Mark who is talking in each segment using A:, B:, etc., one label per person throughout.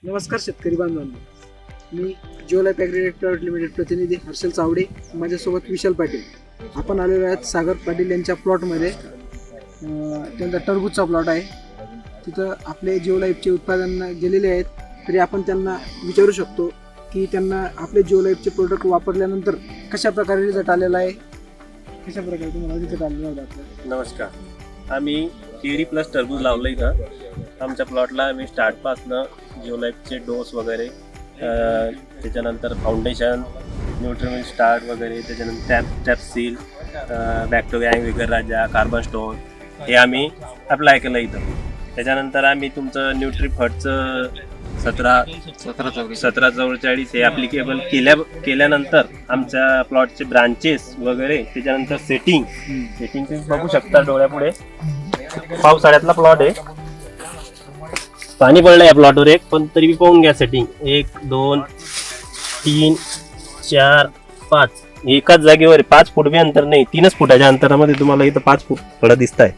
A: नमस्कार शेतकरी बांधवांनो, मी जिओलाईफ ॲग्रीटेक प्रायव्हेट लिमिटेड प्रतिनिधी हर्षल चावडे, माझ्यासोबत विशाल पाटील. आपण आलेलो आहेत सागर पाटील यांच्या प्लॉटमध्ये. त्यांचा टरबूजचा प्लॉट आहे. तिथं आपले जिओलाईफचे उत्पादन गेलेले आहेत. तरी आपण त्यांना विचारू शकतो की त्यांना आपले जिओलाईफचे प्रोडक्ट वापरल्यानंतर कशा प्रकारे रिझल्ट आलेला आहे, कशा प्रकारे तुम्हाला रिझल्ट आलेला होता आपल्याला.
B: नमस्कार. आम्ही केडी प्लस टरबूज लावलं इथं आमच्या प्लॉटला. आम्ही स्टार्टपासनं जिओलाईफचे डोस वगैरे, त्याच्यानंतर फाउंडेशन, न्यूट्रिमिन स्टार्ट वगैरे, त्याच्यानंतर टॅपसील, बॅक्टोगँग, विगर राजा, कार्बन स्टोन हे आम्ही अप्लाय केलं इथं. त्याच्यानंतर आम्ही तुमचं न्यूट्रीफटचं 1744 हे ॲप्लिकेबल केल्यानंतर आमच्या प्लॉटचे ब्रांचेस वगैरे, त्याच्यानंतर सेटिंग तुम्ही बघू शकता डोळ्यापुढे. पावसाळ्यातला प्लॉट आहे, पाणी पडलं या प्लॉटवर एक, पण तरी बी पाहून घ्या सेटिंग. 1 2 3 4 5 एकाच जागेवर 5 फूट बी अंतर नाही, 3च फुटाच्या अंतरामध्ये तुम्हाला इथं 5 फूट फळं दिसत आहे.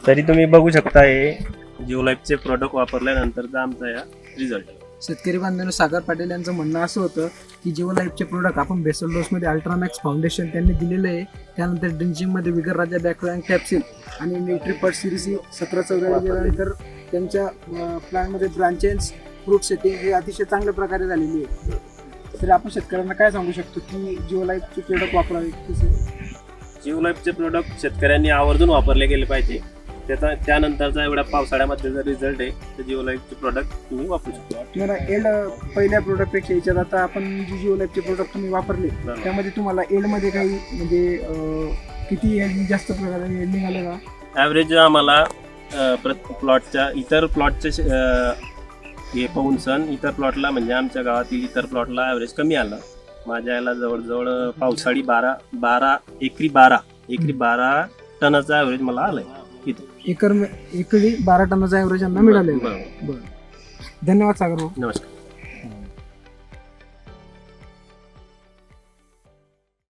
B: तरी तुम्ही बघू शकता हे जिओलाईफचे प्रोडक्ट वापरल्यानंतरचा आमचा या रिझल्ट.
A: शेतकरी बांधवांनो, सागर पाटील यांचं म्हणणं असं होतं की जिओलाईफचे प्रोडक्ट आपण बेसल डोसमध्ये अल्ट्रामॅक्स फाउंडेशन त्यांनी दिलेलं आहे. त्यानंतर ड्रिंचिंगमध्ये विगर राजा, बॅक्टोगँग, कॅप्सिल आणि न्यूट्रीफट सिरीज 1744 गेल्यानंतर त्यांच्या प्लॅनमध्ये ब्रांचेस, फ्रूट सेटिंग हे अतिशय चांगल्या प्रकारे झालेली आहे. तर आपण शेतकऱ्यांना काय सांगू शकतो की जिओलाईफचे प्रोडक्ट वापरावे कसे.
B: जिओलाईफचे प्रोडक्ट शेतकऱ्यांनी आवर्जून वापरले गेले पाहिजे. त्यानंतरचा एवढ्या पावसाळ्यामध्ये जर रिझल्ट आहे तर जिओलाईफचे प्रोडक्ट तुम्ही वापरू शकता.
A: तुम्हाला एल्ड पहिल्या प्रोडक्टपेक्षा याच्यात आता आपण जी जिओलाईफचे प्रोडक्ट तुम्ही वापरले त्यामध्ये तुम्हाला एल्डमध्ये काही म्हणजे किती जास्त प्रकारे एल्डिंग आलं का?
B: ॲव्हरेज आम्हाला प्लॉटच्या इतर प्लॉटचे हे पाहून इतर प्लॉटला म्हणजे आमच्या गावातील इतर प्लॉटला ॲव्हरेज कमी आलं. माझ्या याला जवळजवळ पावसाळी 12 एकरी 12 टनाचं ॲव्हरेज मला आलंय इथं.
A: एकरी 12 टनाचा ॲव्हरेज यांना मिळालेलं. बरं, धन्यवाद सागर भाऊ.
B: नमस्कार.